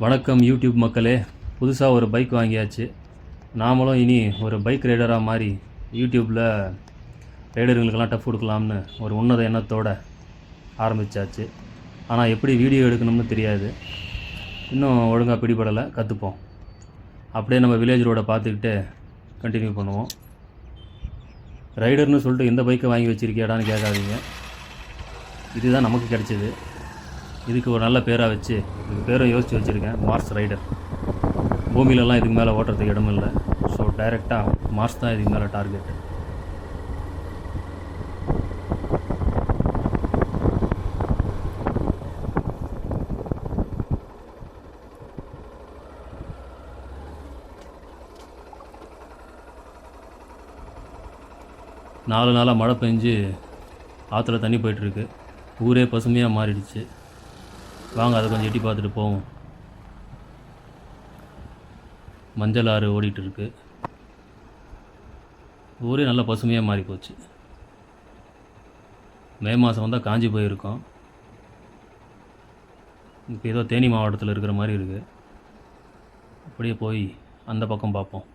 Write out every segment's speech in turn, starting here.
வணக்கம் யூடியூப் மக்களே. புதுசாக ஒரு பைக் வாங்கியாச்சு. நாமளும் இனி ஒரு பைக் ரைடராக மாறி யூடியூப்பில் ரைடர்களுக்கெல்லாம் டஃப் கொடுக்கலாம்னு ஒரு உன்னத எண்ணத்தோடு ஆரம்பித்தாச்சு. ஆனால் எப்படி வீடியோ எடுக்கணும்னு தெரியாது, இன்னும் ஒழுங்காக பிடிபடலை, கற்றுப்போம். அப்படியே நம்ம வில்லேஜ் ரோடை பார்த்துக்கிட்டு கண்டினியூ பண்ணுவோம். ரைடர்னு சொல்லிட்டு எந்த பைக்கை வாங்கி வச்சுருக்கியாடான்னு கேட்காதீங்க. இதுதான் நமக்கு கிடைச்சிது. இதுக்கு ஒரு நல்ல பேராக வச்சு இதுக்கு பேரை யோசித்து வச்சுருக்கேன், மார்ஸ் ரைடர். பூமியிலலாம் இதுக்கு மேலே ஓட்டுறதுக்கு இடம் இல்லை. ஸோ டைரெக்டாக மார்ஸ் தான் இதுக்கு மேலே டார்கெட். நாலு நாளாக மழை பெஞ்சு ஆற்றுல தண்ணி போயிட்டுருக்கு. ஊரே பசுமையாக மாறிடுச்சு. வாங்க அதை கொஞ்சம் எட்டி பார்த்துட்டு போவோம். மஞ்சள் ஆறு ஓடிட்டுருக்கு. ஊரே நல்லா பசுமையாக மாறி போச்சு. மே மாதம் வந்தால் காஞ்சி போயிருக்கோம். இப்போ ஏதோ தேனி மாவட்டத்தில் இருக்கிற மாதிரி இருக்குது. அப்படியே போய் அந்த பக்கம் பார்ப்போம்.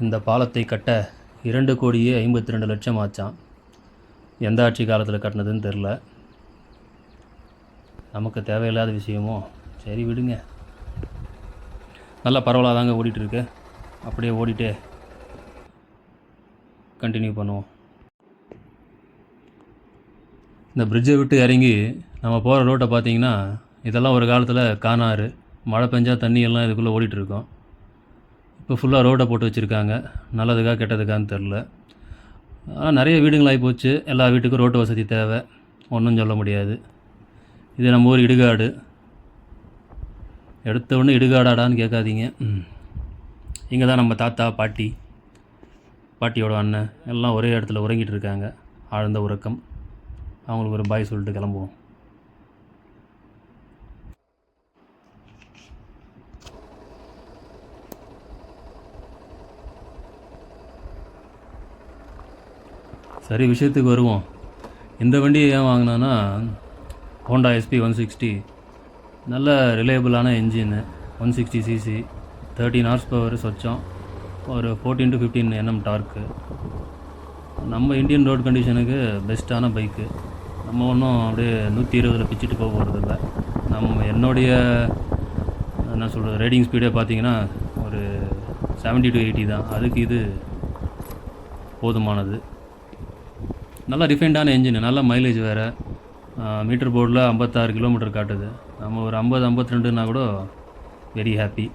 இந்த பாலத்தை கட்ட 2,52,00,000 ஆச்சான். எந்த ஆட்சி காலத்தில் கட்டினதுன்னு தெரில. நமக்கு தேவையில்லாத விஷயமோ, சரி விடுங்க. நல்லா பரவலாக தாங்க ஓடிட்டுருக்கு. அப்படியே ஓடிட்டே கண்டினியூ பண்ணுவோம். இந்த பிரிட்ஜை விட்டு இறங்கி நம்ம போகிற ரோட்டை பார்த்திங்கன்னா, இதெல்லாம் ஒரு காலத்தில் காணாறு. மழை பெஞ்சால் தண்ணியெல்லாம் இதுக்குள்ளே ஓடிட்டுருக்கோம். இப்போ ஃபுல்லாக ரோட்டை போட்டு வச்சுருக்காங்க. நல்லதுக்கா கெட்டதுக்கான்னு தெரில. ஆனால் நிறைய வீடுங்களாகி போச்சு. எல்லா வீட்டுக்கும் ரோட்டு வசதி தேவை, ஒன்றும் சொல்ல முடியாது. இது நம்ம ஊர் இடுகாடு. எடுத்த உடனே இடுகாடாடான்னு கேட்காதீங்க. இங்கே தான் நம்ம தாத்தா பாட்டியோட அண்ணன் எல்லாம் ஒரே இடத்துல உறங்கிட்டு இருக்காங்க. ஆழ்ந்த உறக்கம். அவங்களுக்கு ஒரு பாய் சொல்லிட்டு கிளம்புவோம். சரி, விஷயத்துக்கு வருவோம். இந்த வண்டியை ஏன் வாங்கினான்னா, ஹோண்டா SP 160 நல்ல ரிலையபிளான என்ஜின்னு, 160 cc, 13 horsepower சொச்சம், ஒரு 14 to 15 Nm டார்க்கு. நம்ம இந்தியன் ரோட் கண்டிஷனுக்கு பெஸ்ட்டான பைக்கு. நம்ம ஒன்றும் அப்படியே 120 பிச்சுட்டு போக போகிறதில்ல. என்னுடைய என்ன சொல்கிறது, ரைடிங் ஸ்பீடே பார்த்தீங்கன்னா ஒரு 70 to 80 தான். அதுக்கு இது போதுமானது. நல்லா ரிஃபைண்டான என்ஜின், நல்ல மைலேஜ் வேறு. மீட்டர் போர்டில் 56 கிலோமீட்டர் காட்டுது. நம்ம ஒரு 50-52னா கூட வெரி ஹாப்பி.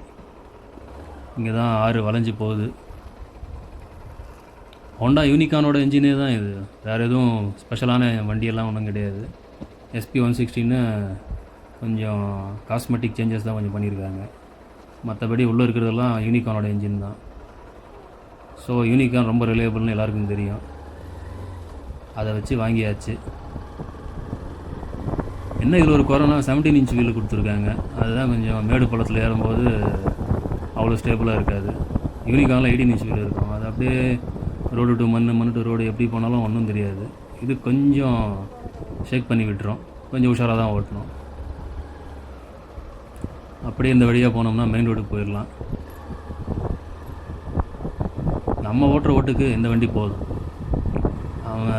இங்கே தான் ஆறு வளைஞ்சி போகுது. ஹோண்டா யூனிகானோட என்ஜினே தான் இது. வேறு எதுவும் ஸ்பெஷலான வண்டியெல்லாம் ஒன்றும் கிடையாது. SP 160ன்னு கொஞ்சம் காஸ்மெட்டிக் சேஞ்சஸ் தான் கொஞ்சம் பண்ணியிருக்காங்க. மற்றபடி உள்ளே இருக்கிறதெல்லாம் யூனிகானோட என்ஜின் தான். ஸோ யூனிகான் ரொம்ப ரிலையபிள்னு எல்லாருக்கும் தெரியும். அதை வச்சு வாங்கியாச்சு. என்ன இதில் ஒரு கொரோனா 17 inch வீல் கொடுத்துருக்காங்க. அதுதான் கொஞ்சம் மேடு பள்ளத்தில் ஏறும்போது அவ்வளோ ஸ்டேபிளாக இருக்காது. யூனிகானில் 18 inch வீல் இருக்கும். அது அப்படியே ரோடு டு மண் டு ரோடு எப்படி போனாலும் ஒன்றும் தெரியாது. இது கொஞ்சம் ஷேக் பண்ணி விட்டுரும். கொஞ்சம் உஷாராக தான் ஓட்டணும். அப்படியே இந்த வழியாக போனோம்னா மெயின் ரோடுக்கு போயிடலாம். நம்ம ஓட்டுற ஓட்டுக்கு இந்த வண்டி போதும். அவன்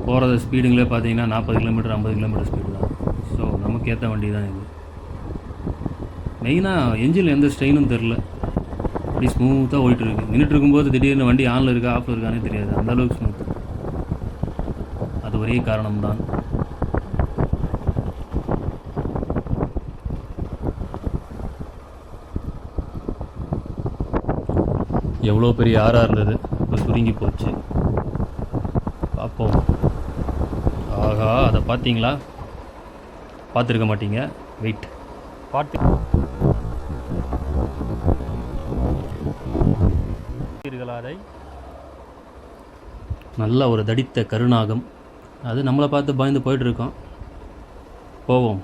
போகிறத ஸ்பீடுங்களே பார்த்தீங்கன்னா 40 கிலோமீட்டர் 50 கிலோமீட்டர் ஸ்பீடு தான். ஸோ நமக்கு ஏற்ற வண்டி தான் இது. மெயினாக என்ஜினில் எந்த ஸ்ட்ரெயினும் தெரில. அப்படி ஸ்மூத்தாக ஓடிட்டுருக்கு. நின்றுட்டு இருக்கும்போது திடீர்னு வண்டி ஆனில் இருக்கா ஆஃபில் இருக்கானே தெரியாது. அந்தளவுக்கு ஸ்மூத். அது ஒரே காரணம்தான். எவ்வளோ பெரிய ஆறாக இருந்தது, இப்போ சுருங்கி போச்சு. பார்ப்போம். ஆகா, அதை பார்த்தீங்களா? பார்த்துருக்க மாட்டீங்க. வெயிட் பார்த்தீர்களா? அதை நல்ல ஒரு தடித்த கருநாகம். அது நம்மளை பார்த்து பயந்து போயிட்டுருக்கோம். போவோம்.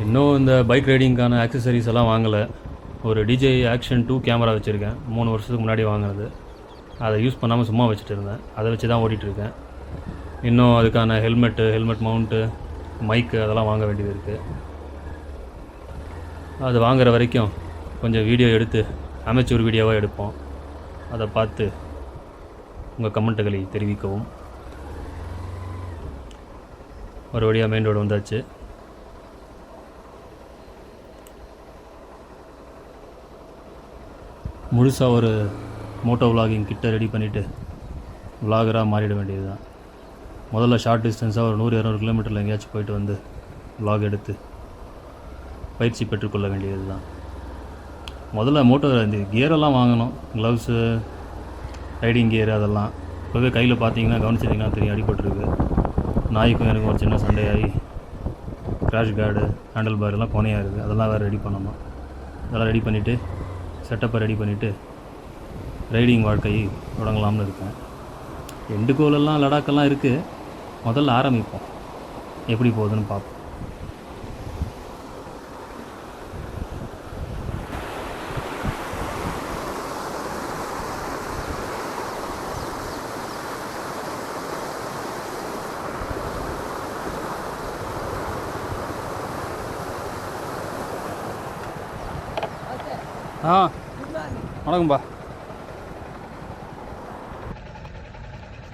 இன்னும் இந்த பைக் ரைடிங்க்கான ஆக்சசரிஸ் எல்லாம் வாங்கலை. ஒரு DJI Action 2 கேமரா வச்சுருக்கேன். 3 வருஷத்துக்கு முன்னாடி வாங்கினது. அதை யூஸ் பண்ணாமல் சும்மா வச்சுட்டு இருந்தேன். அதை வச்சு தான் ஓட்டிகிட்ருக்கேன். இன்னும் அதுக்கான ஹெல்மெட் மவுண்ட்டு, மைக்கு அதெல்லாம் வாங்க வேண்டியது இருக்குது. அது வாங்குகிற வரைக்கும் கொஞ்சம் வீடியோ எடுத்து அமெச்சூர் வீடியோவாக எடுப்போம். அதை பார்த்து உங்கள் கமெண்ட்டுகளை தெரிவிக்கவும். ஒரு வழியாக மெயின் ரோடு வந்தாச்சு. முழுசாக ஒரு மோட்டோ விலாகிங் கிட்ட ரெடி பண்ணிவிட்டு விலாகராக மாறிட வேண்டியது தான். முதல்ல ஷார்ட் டிஸ்டன்ஸாக ஒரு 100-200 கிலோமீட்டரில் எங்கேயாச்சும் போயிட்டு வந்து விலாக் எடுத்து பயிற்சி பெற்றுக்கொள்ள வேண்டியது தான். முதல்ல மோட்டோ இந்த கியரெல்லாம் வாங்கணும். க்ளவுஸு, ரைடிங் கியர் அதெல்லாம் இப்போவே கையில் பார்த்தீங்கன்னா கவனிச்சிட்டிங்கன்னா தெரியும், அடிபட்டுருக்கு. நாய்க்கும் எனக்கும் ஒரு சின்ன சண்டையாகி கிராஷ் கார்டு, ஹேண்டில் பார் எல்லாம் கொனையாக இருக்குது. அதெல்லாம் வேறு ரெடி பண்ணணும். அதெல்லாம் ரெடி பண்ணிவிட்டு செட்டப்பை ரெடி பண்ணிவிட்டு ரைடிங் வாழ்க்கையை தொடங்கலாம்னு இருக்கேன். எண்டு கோலெல்லாம் லடாக்கெல்லாம் இருக்குது. முதல்ல ஆரம்பிப்போம், எப்படி போகுதுன்னு பார்ப்போம். வணக்கம்பா.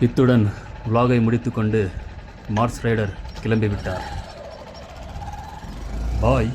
இத்துடன் vlog-ஐ முடித்துக்கொண்டு மார்ஸ் ரைடர் கிளம்பிவிட்டார். பாய்.